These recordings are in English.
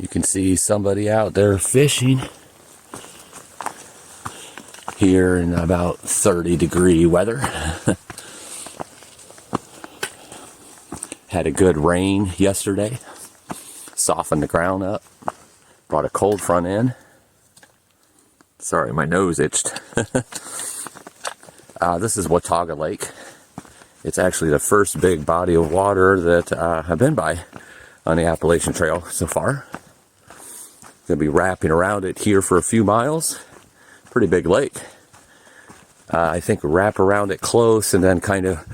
You can see somebody out there fishing here in about 30-degree weather. Had a good rain yesterday, softened the ground up, brought a cold front in. Sorry, my nose itched. This is Watauga Lake. It's actually the first big body of water that I've been by on the Appalachian Trail so far. Gonna be wrapping around it here for a few miles. Pretty big lake. I think we wrap around it close, and then kind of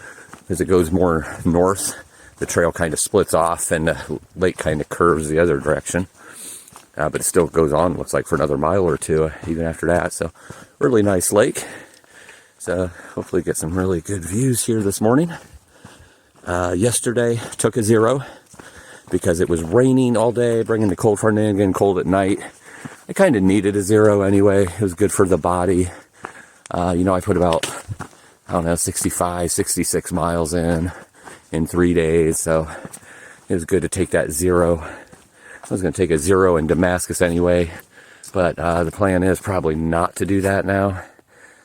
as it goes more north, the trail kind of splits off and the lake kind of curves the other direction. But it still goes on, looks like, for another mile or two even after that. So really nice lake. So hopefully get some really good views here this morning. Yesterday took a 0 because it was raining all day, bringing the cold front in, getting cold at night. I kind of needed a 0 anyway. It was good for the body. I put about, 65, 66 miles in 3 days. So it was good to take that 0. I was going to take a 0 in Damascus anyway, but the plan is probably not to do that now.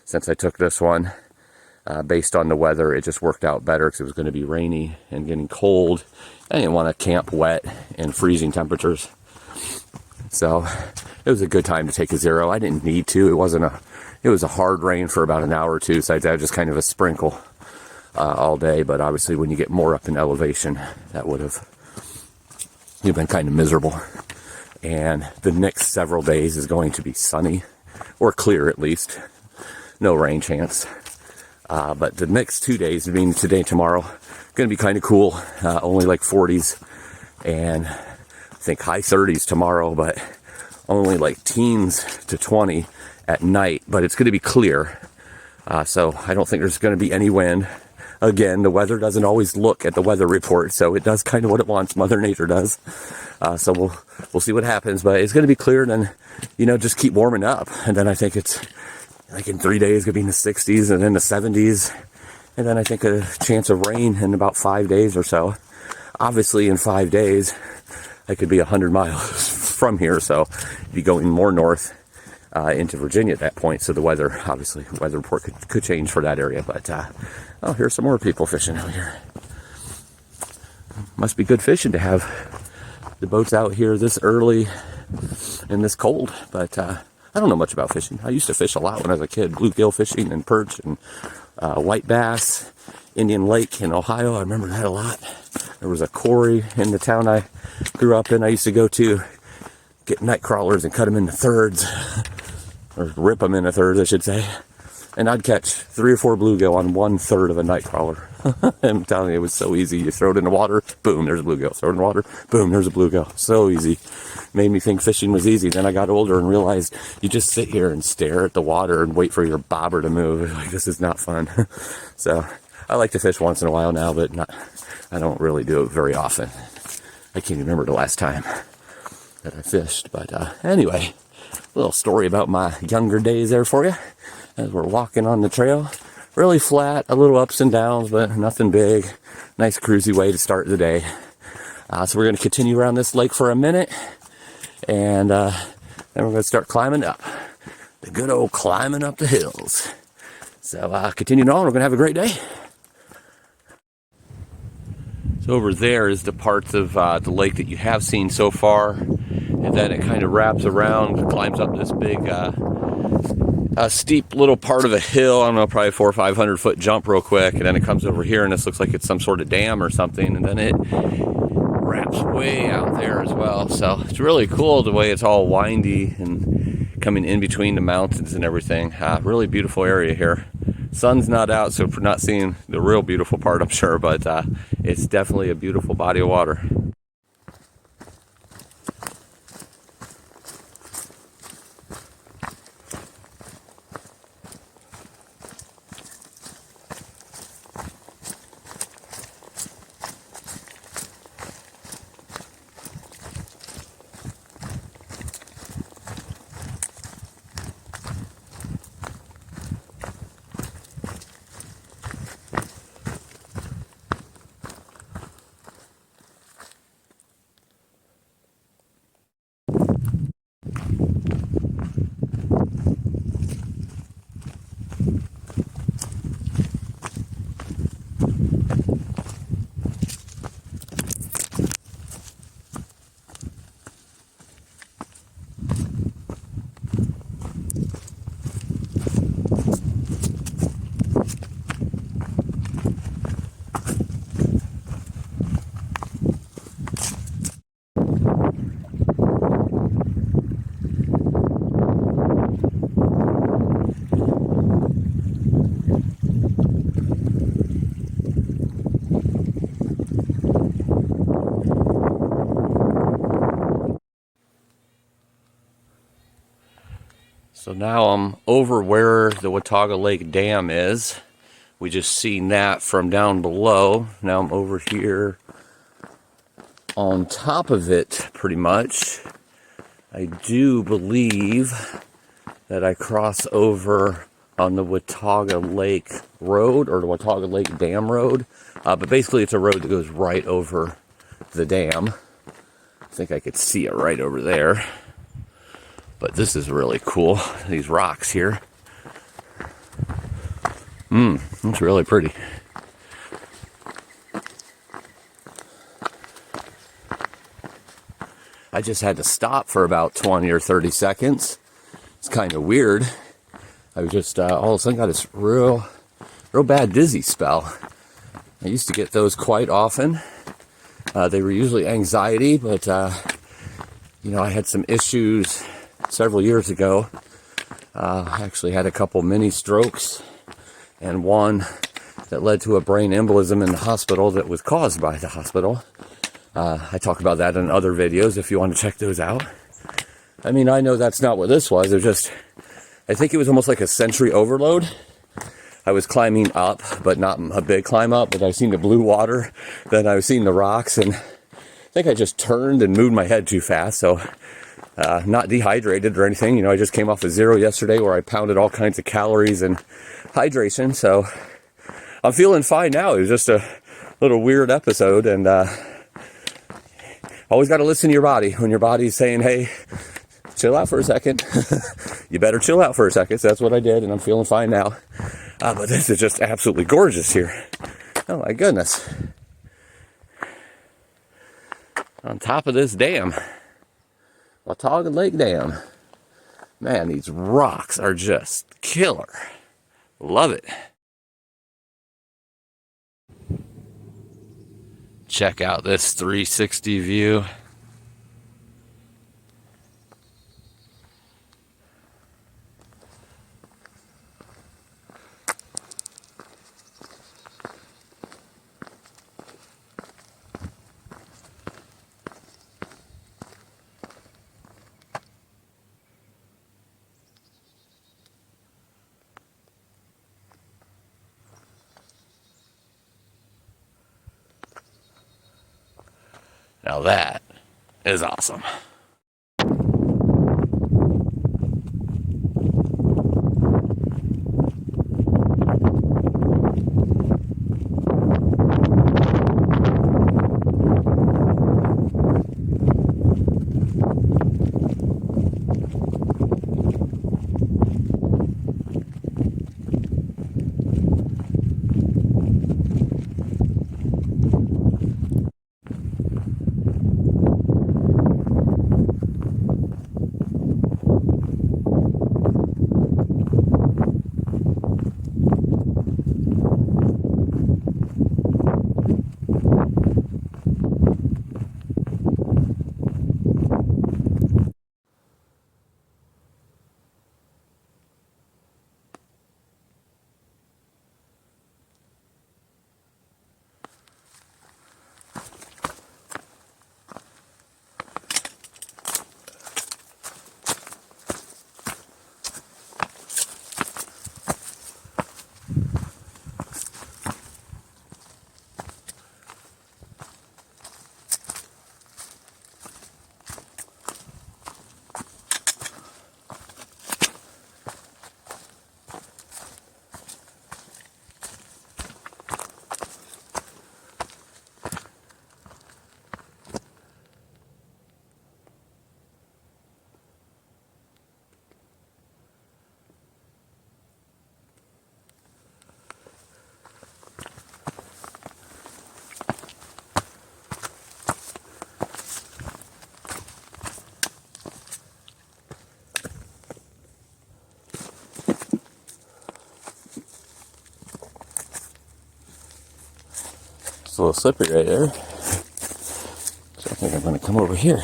Since I took this one, based on the weather, it just worked out better because it was going to be rainy and getting cold. I didn't want to camp wet in freezing temperatures. So it was a good time to take a 0. I didn't need to. It was a hard rain for about an hour or two, so I had just kind of a sprinkle all day. But obviously when you get more up in elevation, that would have been kind of miserable. And the next several days is going to be sunny, or clear at least. No rain chance. But the next 2 days, meaning today and tomorrow, going to be kind of cool. Only like 40s, and I think high 30s tomorrow, but only like teens to 20 at night. But it's going to be clear. So I don't think there's going to be any wind. Again, the weather doesn't always look at the weather report, so it does kind of what it wants. Mother Nature does. So we'll see what happens. But it's going to be clear, and then, just keep warming up. And then I think it's like in 3 days, going to be in the 60s and then the 70s. And then I think a chance of rain in about 5 days or so. Obviously, in 5 days, I could be 100 miles from here. So be going more north into Virginia at that point. So the weather report could change for that area. But, here's some more people fishing out here. Must be good fishing to have the boats out here this early and this cold. But, I don't know much about fishing. I used to fish a lot when I was a kid. Bluegill fishing and perch and white bass. Indian Lake in Ohio. I remember that a lot. There was a quarry in the town I grew up in. I used to go to get night crawlers and cut them into thirds. Or rip them into thirds, I should say. And I'd catch 3 or 4 bluegill on 1/3 of a night crawler. I'm telling you, it was so easy. You throw it in the water, boom, there's a bluegill. Throw it in the water, boom, there's a bluegill. So easy. Made me think fishing was easy. Then I got older and realized you just sit here and stare at the water and wait for your bobber to move. Like, this is not fun. So I like to fish once in a while now, but I don't really do it very often. I can't remember the last time that I fished. But anyway, a little story about my younger days there for you. As we're walking on the trail, really flat, a little ups and downs, but nothing big. Nice cruisy way to start the day. So we're going to continue around this lake for a minute, and then we're going to start climbing up. The good old climbing up the hills. So continuing on, we're going to have a great day. So over there is the parts of the lake that you have seen so far, and then it kind of wraps around, climbs up this big a steep little part of a hill. I don't know, probably 400 or 500 foot jump real quick, and then it comes over here and this looks like it's some sort of dam or something, and then it wraps way out there as well. So it's really cool the way it's all windy and coming in between the mountains and everything. Really beautiful area here. Sun's not out, so we're not seeing the real beautiful part, I'm sure, but it's definitely a beautiful body of water. So now I'm over where the Watauga Lake Dam is. We just seen that from down below. Now I'm over here on top of it, pretty much. I do believe that I cross over on the Watauga Lake Road, or the Watauga Lake Dam Road. But basically it's a road that goes right over the dam. I think I could see it right over there. But this is really cool, these rocks here. It's really pretty. I just had to stop for about 20 or 30 seconds. It's kind of weird. I was just all of a sudden got this real bad dizzy spell. I used to get those quite often. They were usually anxiety, but you know, I had some issues several years ago. I actually had a couple mini strokes and one that led to a brain embolism in the hospital that was caused by the hospital. I talk about that in other videos if you want to check those out. I mean, I know that's not what this was. It was just, I think it was almost like a sensory overload. I was climbing up, but not a big climb up, but I seen the blue water, then I was seeing the rocks, and I think I just turned and moved my head too fast, so not dehydrated or anything. You know, I just came off of zero yesterday where I pounded all kinds of calories and hydration, so I'm feeling fine now. It was just a little weird episode, and always got to listen to your body. When your body's saying, hey, chill out for a second, you better chill out for a second. So that's what I did, and I'm feeling fine now. But this is just absolutely gorgeous here. Oh my goodness. On top of this dam, Watauga Lake Dam. Man, these rocks are just killer. Love it. Check out this 360 view. Now that is awesome. It's a little slippery right there. So I think I'm going to come over here.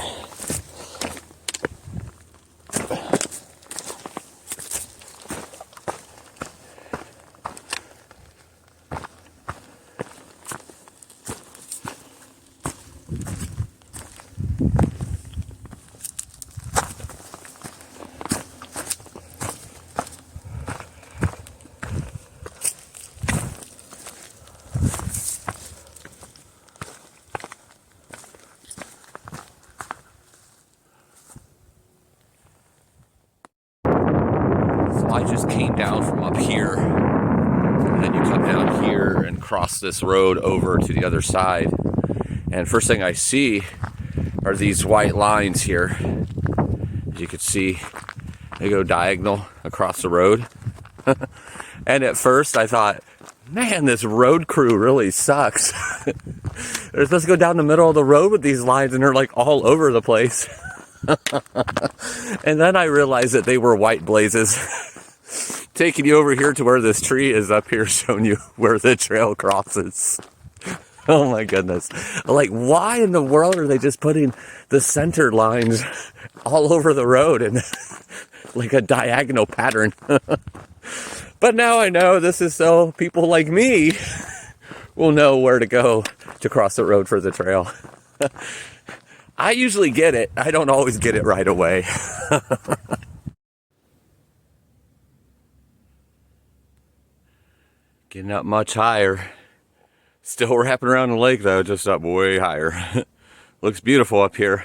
I just came down from up here, and then you come down here and cross this road over to the other side. And first thing I see are these white lines here. As you can see, they go diagonal across the road. And at first I thought, man, this road crew really sucks. They're supposed to go down the middle of the road with these lines, and they're like all over the place. And then I realized that they were white blazes. Taking you over here to where this tree is up here, showing you where the trail crosses. Oh my goodness. Like, why in the world are they just putting the center lines all over the road in like a diagonal pattern? But now I know this is so people like me will know where to go to cross the road for the trail. I usually get it. I don't always get it right away. Getting up much higher. Still wrapping around the lake though, just up way higher. Looks beautiful up here.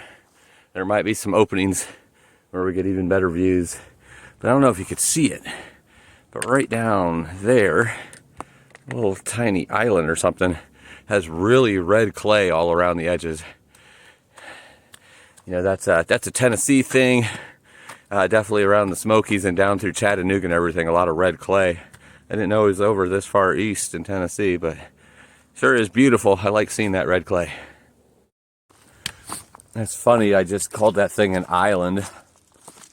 There might be some openings where we get even better views. But I don't know if you could see it. But right down there, a little tiny island or something, has really red clay all around the edges. You know, that's a Tennessee thing. Definitely around the Smokies and down through Chattanooga and everything, a lot of red clay. I didn't know it was over this far east in Tennessee, but sure is beautiful. I like seeing that red clay. That's funny, I just called that thing an island.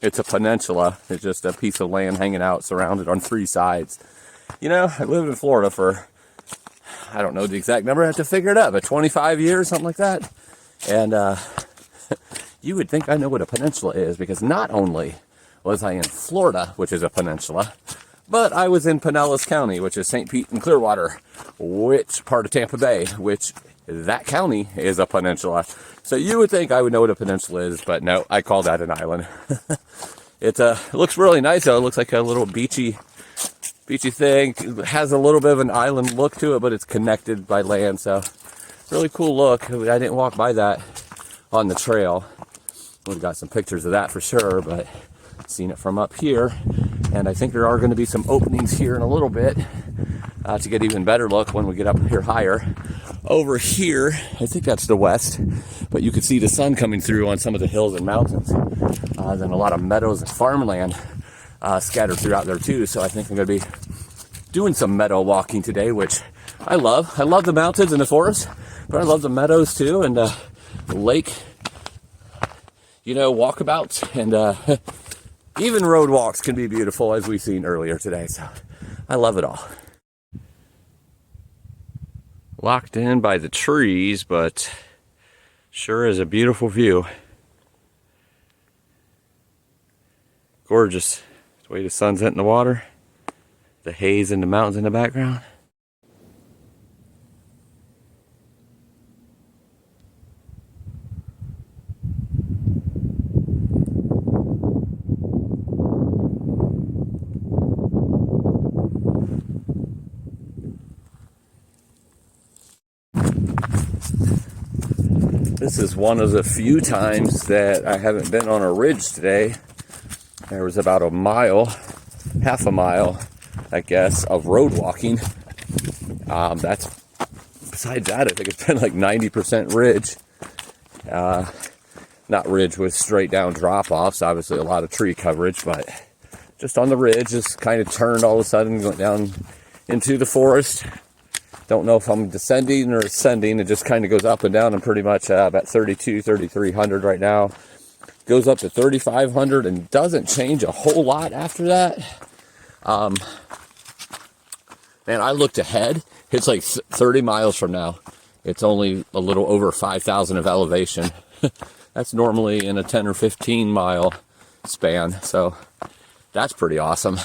It's a peninsula. It's just a piece of land hanging out, surrounded on three sides. You know, I lived in Florida for, I don't know the exact number, I have to figure it out, but 25 years, something like that. And you would think I know what a peninsula is, because not only was I in Florida, which is a peninsula, but I was in Pinellas County, which is St. Pete and Clearwater, which part of Tampa Bay, which that county is a peninsula. So you would think I would know what a peninsula is, but no, I call that an island. It looks really nice though. It looks like a little beachy thing. It has a little bit of an island look to it, but it's connected by land. So really cool look. I didn't walk by that on the trail. We've got some pictures of that for sure, but seen it from up here. And I think there are going to be some openings here in a little bit to get even better look when we get up here higher. Over here, I think that's the west, but you can see the sun coming through on some of the hills and mountains. Then a lot of meadows and farmland scattered throughout there too. So I think I'm going to be doing some meadow walking today, which I love. I love the mountains and the forest, but I love the meadows too, and the lake, you know, walkabouts, and even road walks can be beautiful, as we've seen earlier today. So I love it all. Locked in by the trees, but sure is a beautiful view. Gorgeous. The way the sun's hitting the water, the haze in the mountains in the background. This is one of the few times that I haven't been on a ridge today. There was about a mile, half a mile, I guess, of road walking. Besides that, I think it's been like 90% ridge. Not ridge with straight down drop-offs, obviously a lot of tree coverage, but just on the ridge, just kind of turned all of a sudden, going down into the forest. Don't know if I'm descending or ascending. It just kind of goes up and down. I'm pretty much about 3,300 right now. Goes up to 3,500 and doesn't change a whole lot after that. Man, I looked ahead. It's like 30 miles from now. It's only a little over 5,000 of elevation. That's normally in a 10 or 15 mile span. So that's pretty awesome.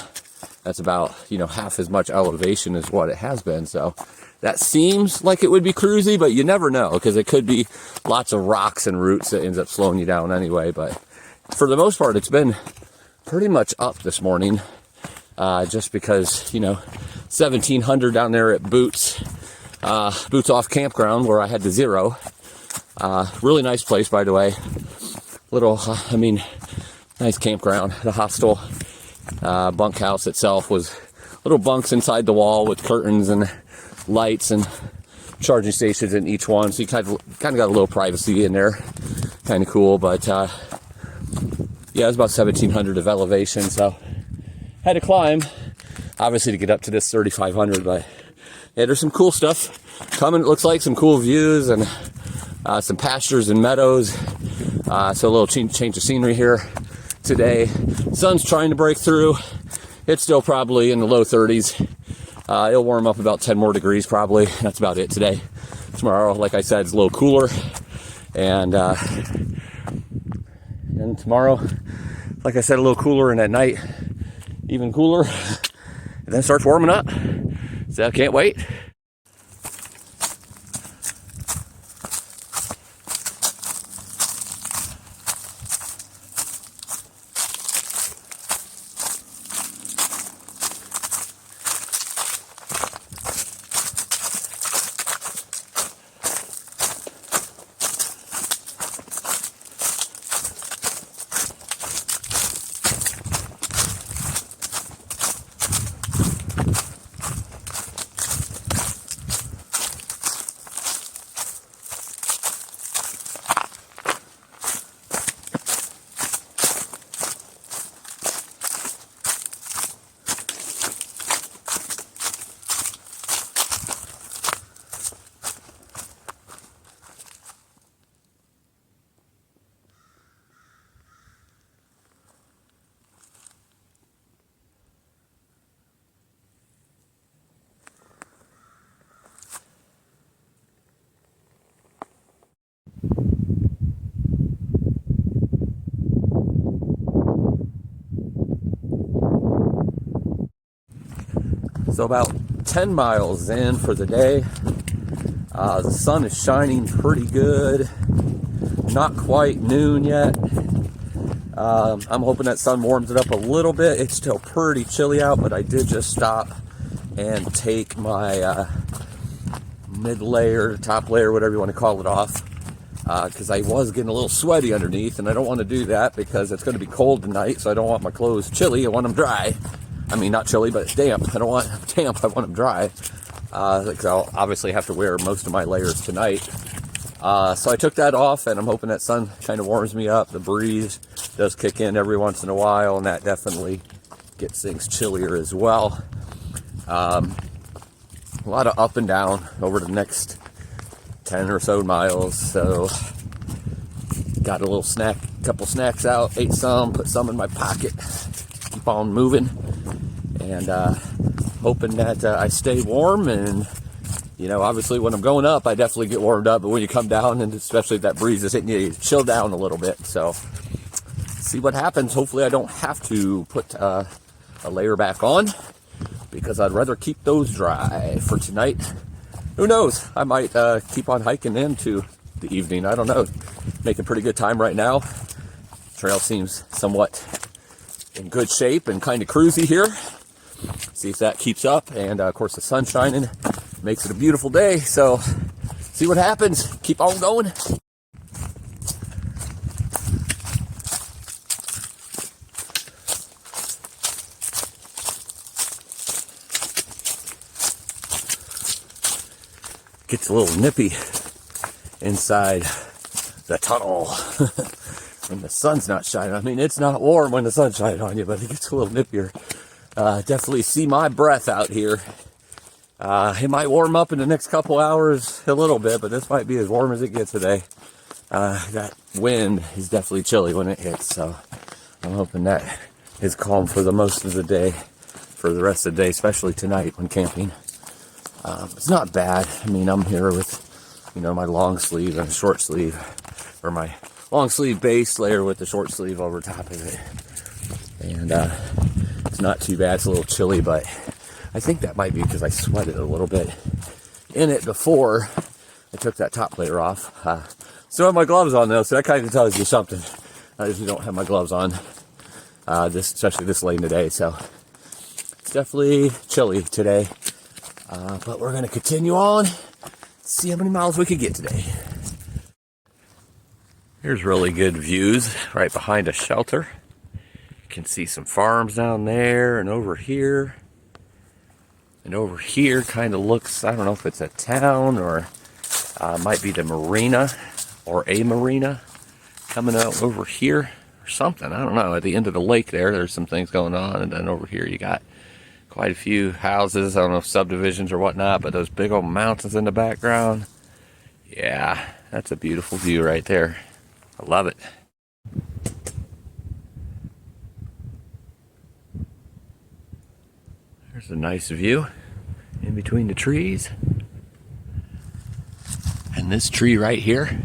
That's about, you know, half as much elevation as what it has been. So that seems like it would be cruisy, but you never know, because it could be lots of rocks and roots that ends up slowing you down anyway. But for the most part, it's been pretty much up this morning, just because, you know, 1,700 down there at Boots Off Campground, where I had to zero. Really nice place, by the way. Little, nice campground. The hostel bunkhouse itself was little bunks inside the wall with curtains and lights and charging stations in each one, so you kind of got a little privacy in there. Kind of cool, but yeah, it's about 1,700 of elevation, so had to climb, obviously, to get up to this 3,500. But yeah, there's some cool stuff coming. It looks like some cool views and some pastures and meadows. So a little change of scenery here today. Sun's trying to break through. It's still probably in the low 30s. It'll warm up about 10 more degrees probably. That's about it today. Tomorrow, like I said, it's a little cooler. And tomorrow, like I said, a little cooler, and at night, even cooler. And then it starts warming up. So I can't wait. So about 10 miles in for the day. The sun is shining pretty good. Not quite noon yet. I'm hoping that sun warms it up a little bit. It's still pretty chilly out, but I did just stop and take my mid layer, top layer, whatever you want to call it, off. Because I was getting a little sweaty underneath, and I don't want to do that because it's going to be cold tonight, so I don't want my clothes chilly. I want them dry. I mean, not chilly, but damp. I don't want damp. I want them dry. Because I'll obviously have to wear most of my layers tonight. So I took that off, and I'm hoping that sun kind of warms me up. The breeze does kick in every once in a while, and that definitely gets things chillier as well. A lot of up and down over the next 10 or so miles. So got a little snack, couple snacks out, ate some, put some in my pocket, keep on moving. And hoping that I stay warm, and obviously when I'm going up I definitely get warmed up, but when you come down, and especially if that breeze is hitting you, you chill down a little bit. So see what happens. Hopefully I don't have to put a layer back on, because I'd rather keep those dry for tonight. Who knows, I might keep on hiking into the evening. I don't know. Making pretty good time right now. Trail seems somewhat in good shape and kind of cruisy here. See if that keeps up, and of course the sun's shining, makes it a beautiful day. So see what happens. Keep on going. Gets a little nippy inside the tunnel when the sun's not shining. I mean, it's not warm when the sun's shining on you, but it gets a little nippier. Definitely see my breath out here. It might warm up in the next couple hours a little bit, but this might be as warm as it gets today. That wind is definitely chilly when it hits, so I'm hoping that is calm for the most of the day, for the rest of the day, especially tonight when camping. It's not bad. I mean, I'm here with, my long sleeve and a short sleeve, or my long sleeve base layer with the short sleeve over top of it. And it's not too bad. It's a little chilly, but I think that might be because I sweated a little bit in it before I took that top layer off. Still have my gloves on though, so that kind of tells you something. I usually don't have my gloves on, especially this late in the day, so it's definitely chilly today. But we're going to continue on, see how many miles we can get today. Here's really good views right behind a shelter. can see some farms down there and over here. And over here kind of looks, I don't know if it's a town or might be the marina or a marina coming out over here or something. I don't know. At the end of the lake there's some things going on. And then over here you got quite a few houses. I don't know if subdivisions or whatnot, but those big old mountains in the background. Yeah, that's a beautiful view right there. I love it. There's a nice view in between the trees. And this tree right here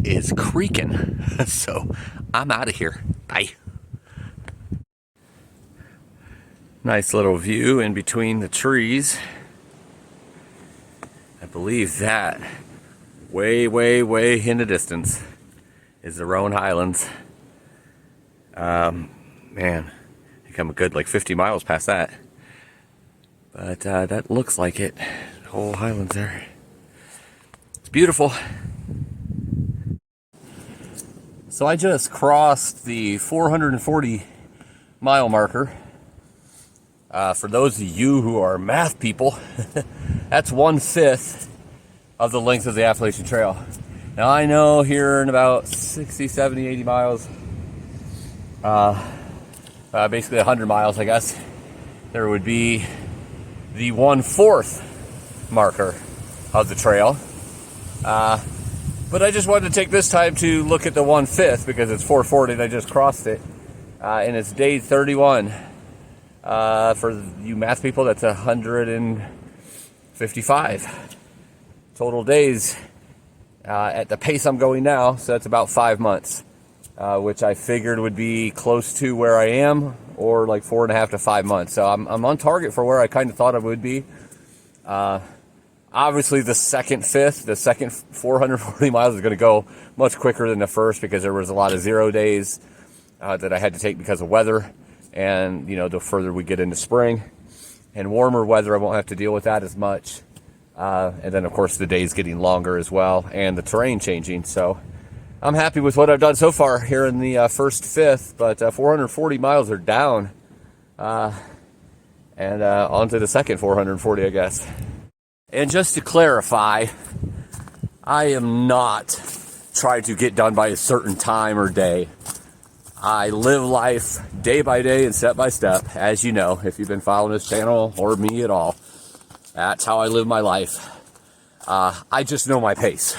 is creaking. So I'm out of here. Bye. Nice little view in between the trees. I believe that way, way, way in the distance is the Roan Highlands. Man, I think I'm a good like 50 miles past that. But that looks like it. The whole highlands there. It's beautiful. So I just crossed the 440 mile marker. For those of you who are math people, that's 1/5 of the length of the Appalachian Trail. Now I know here in about 60, 70, 80 miles, basically 100 miles I guess, there would be the 1/4 marker of the trail. But I just wanted to take this time to look at the 1/5 because it's 440 and I just crossed it. And it's day 31. For you math people, that's 155 total days at the pace I'm going now. So that's about 5 months, which I figured would be close to where I am, or like 4.5 to 5 months. So I'm on target for where I kind of thought I would be. Obviously, the second 440 miles is going to go much quicker than the first because there was a lot of 0 days that I had to take because of weather. And, you know, the further we get into spring and warmer weather, I won't have to deal with that as much. And then, of course, the days getting longer as well and the terrain changing. So I'm happy with what I've done so far here in the first fifth. But 440 miles are down. And on to the second 440, I guess. And just to clarify, I am not trying to get done by a certain time or day. I live life day by day and step by step, as you know, if you've been following this channel or me at all. That's how I live my life. I just know my pace.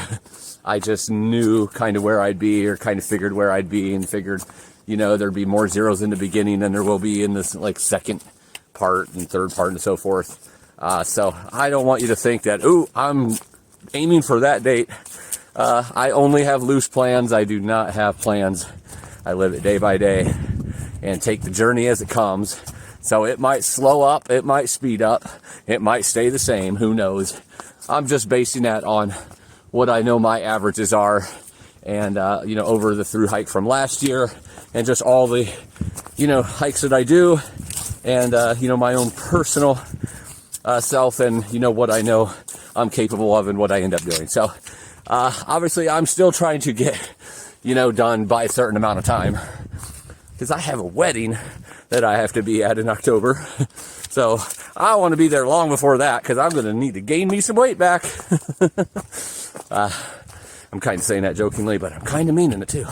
I just knew kind of where I'd be, or kind of figured where I'd be, and figured, you know, there'd be more zeros in the beginning than there will be in this like second part and third part and so forth. So I don't want you to think that, ooh, I'm aiming for that date. I only have loose plans. I do not have plans. I live it day by day and take the journey as it comes. So it might slow up, it might speed up, it might stay the same, who knows. I'm just basing that on what I know my averages are, and you know, over the Thru-Hike from last year, and just all the, you know, hikes that I do, and you know, my own personal self, and you know, what I know I'm capable of and what I end up doing. So obviously I'm still trying to get, you know, done by a certain amount of time, because I have a wedding that I have to be at in October. So I want to be there long before that, because I'm going to need to gain me some weight back. I'm kind of saying that jokingly, but I'm kind of meaning it too.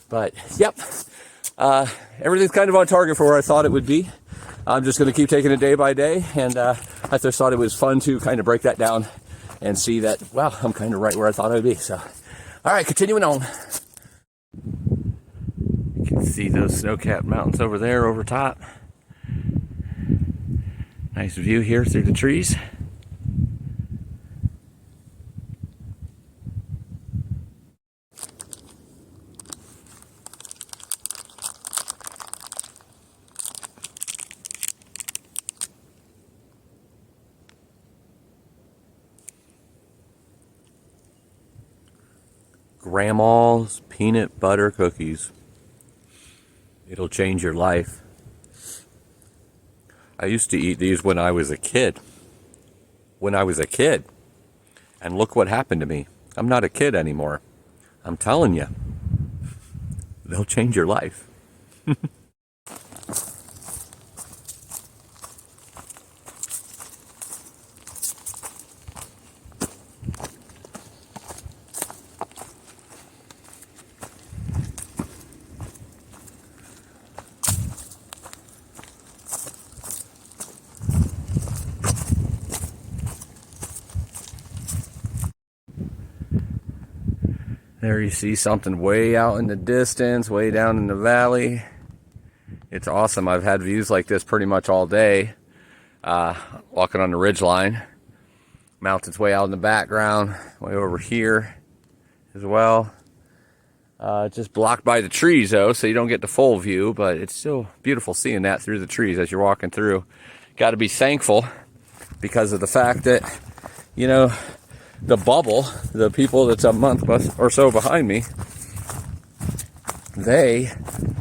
But yep, everything's kind of on target for where I thought it would be. I'm just going to keep taking it day by day, and I just thought it was fun to kind of break that down and see that, well, I'm kind of right where I thought I'd be. So, all right, continuing on. You can see those snow-capped mountains over there, over top. Nice view here through the trees. Grandma's peanut butter cookies. It'll change your life. I used to eat these when I was a kid. And look what happened to me. I'm not a kid anymore. I'm telling you, they'll change your life. There you see something way out in the distance, way down in the valley. It's awesome. I've had views like this pretty much all day, walking on the ridge line. Mountains way out in the background, way over here as well. Just blocked by the trees though, so you don't get the full view, but it's still beautiful seeing that through the trees as you're walking through. Got to be thankful because of the fact that, you know, the bubble, the people that's a month or so behind me, they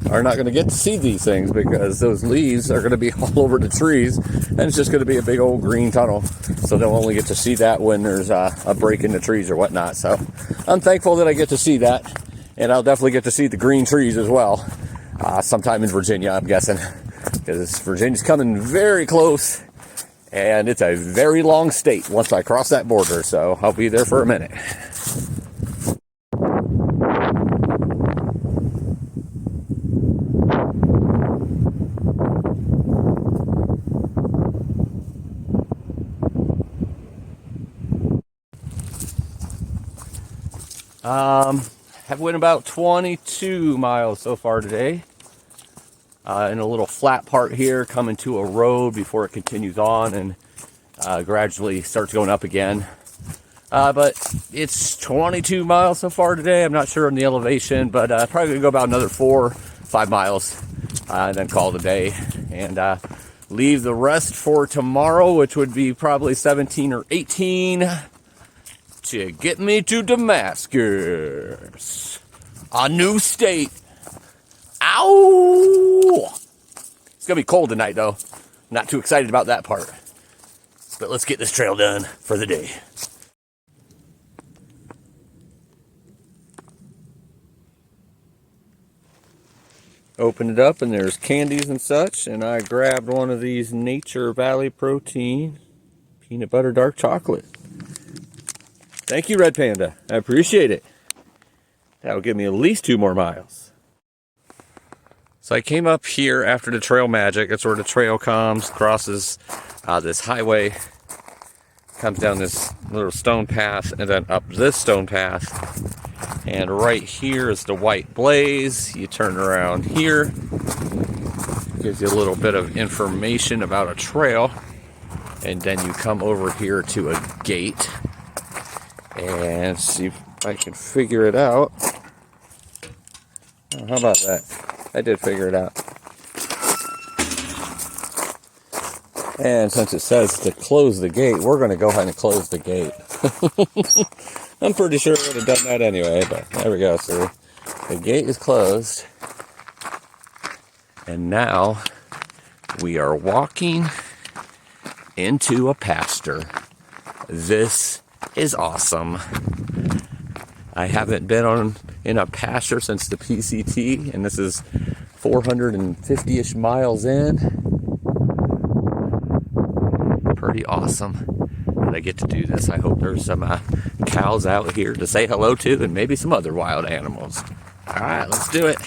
are not going to get to see these things because those leaves are going to be all over the trees, and it's just going to be a big old green tunnel. So they'll only get to see that when there's a break in the trees or whatnot. So I'm thankful that I get to see that, and I'll definitely get to see the green trees as well sometime in Virginia, I'm guessing, because Virginia's coming very close, and it's a very long state once I cross that border, so I'll be there for a minute. Have went about 22 miles so far today. In a little flat part here, coming to a road before it continues on and gradually starts going up again. But it's 22 miles so far today. I'm not sure on the elevation, but probably gonna go about another 4 or 5 miles and then call it a day. And leave the rest for tomorrow, which would be probably 17 or 18. To get me to Damascus, a new state. Ow! It's gonna be cold tonight though. Not too excited about that part. But let's get this trail done for the day. Open it up and there's candies and such, and I grabbed one of these Nature Valley Protein peanut butter dark chocolate. Thank you, Red Panda. I appreciate it. That'll give me at least 2 more miles. So I came up here after the trail magic. That's where the trail comes, crosses this highway, comes down this little stone path, and then up this stone path. And right here is the white blaze. You turn around here. Gives you a little bit of information about a trail. And then you come over here to a gate. And see if I can figure it out. Oh, how about that? I did figure it out. And since it says to close the gate, we're going to go ahead and close the gate. I'm pretty sure I would have done that anyway, but there we go. So the gate is closed. And now we are walking into a pasture. This is awesome. I haven't been in a pasture since the PCT, and this is 450-ish miles in. Pretty awesome that I get to do this. I hope there's some cows out here to say hello to, and maybe some other wild animals. All right, let's do it.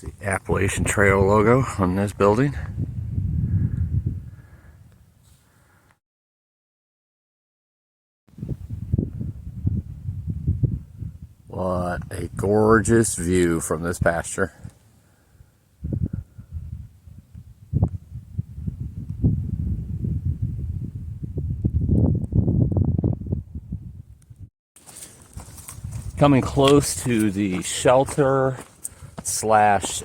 There's the Appalachian Trail logo on this building. What a gorgeous view from this pasture. Coming close to the shelter slash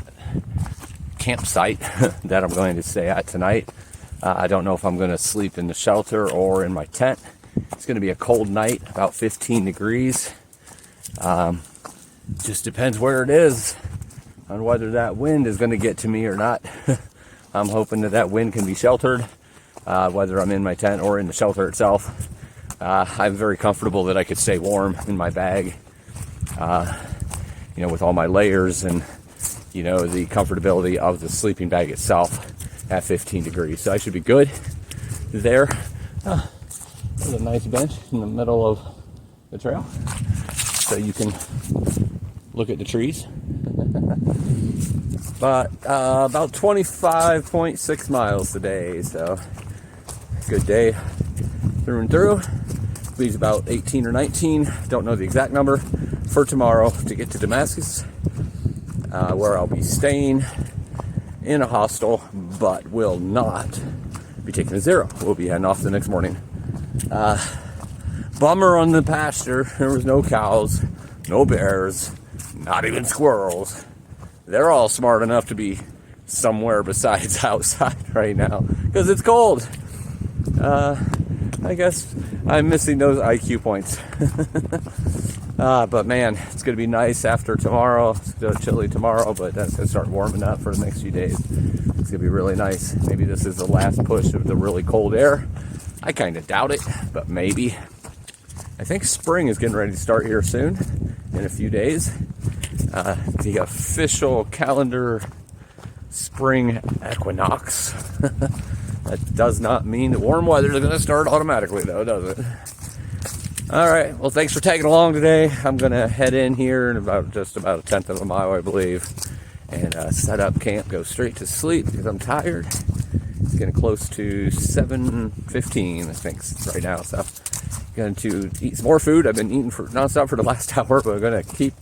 campsite that I'm going to stay at tonight. I don't know if I'm going to sleep in the shelter or in my tent. It's going to be a cold night, about 15 degrees. Just depends where it is on whether that wind is going to get to me or not. I'm hoping that that wind can be sheltered, whether I'm in my tent or in the shelter itself. I'm very comfortable that I could stay warm in my bag, with all my layers and, the comfortability of the sleeping bag itself at 15 degrees. So I should be good there. There's a nice bench in the middle of the trail, so you can look at the trees. But about 25.6 miles today, so good day through and through. Leaves about 18 or 19, don't know the exact number, for tomorrow to get to Damascus, where I'll be staying in a hostel, but will not be taking a zero. We'll be heading off the next morning. Bummer on the pasture, there was no cows, no bears, not even squirrels. They're all smart enough to be somewhere besides outside right now, because it's cold. I guess I'm missing those IQ points. But man, it's going to be nice after tomorrow. It's still chilly tomorrow, but then it's going to start warming up for the next few days. It's going to be really nice. Maybe this is the last push of the really cold air. I kind of doubt it, but maybe. I think spring is getting ready to start here soon, in a few days. The official calendar spring equinox. That does not mean that warm weather is going to start automatically, though, does it? All right. Well, thanks for tagging along today. I'm going to head in here in just about a tenth of a mile, I believe, and set up camp, go straight to sleep because I'm tired. It's getting close to 7:15, I think, right now. So I'm going to eat some more food. I've been eating for nonstop for the last hour, but I'm going to keep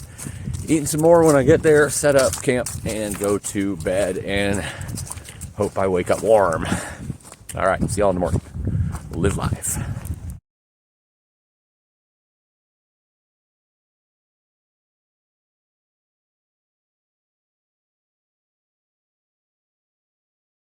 eating some more when I get there, set up camp, and go to bed, and hope I wake up warm. All right. See y'all in the morning. Live life.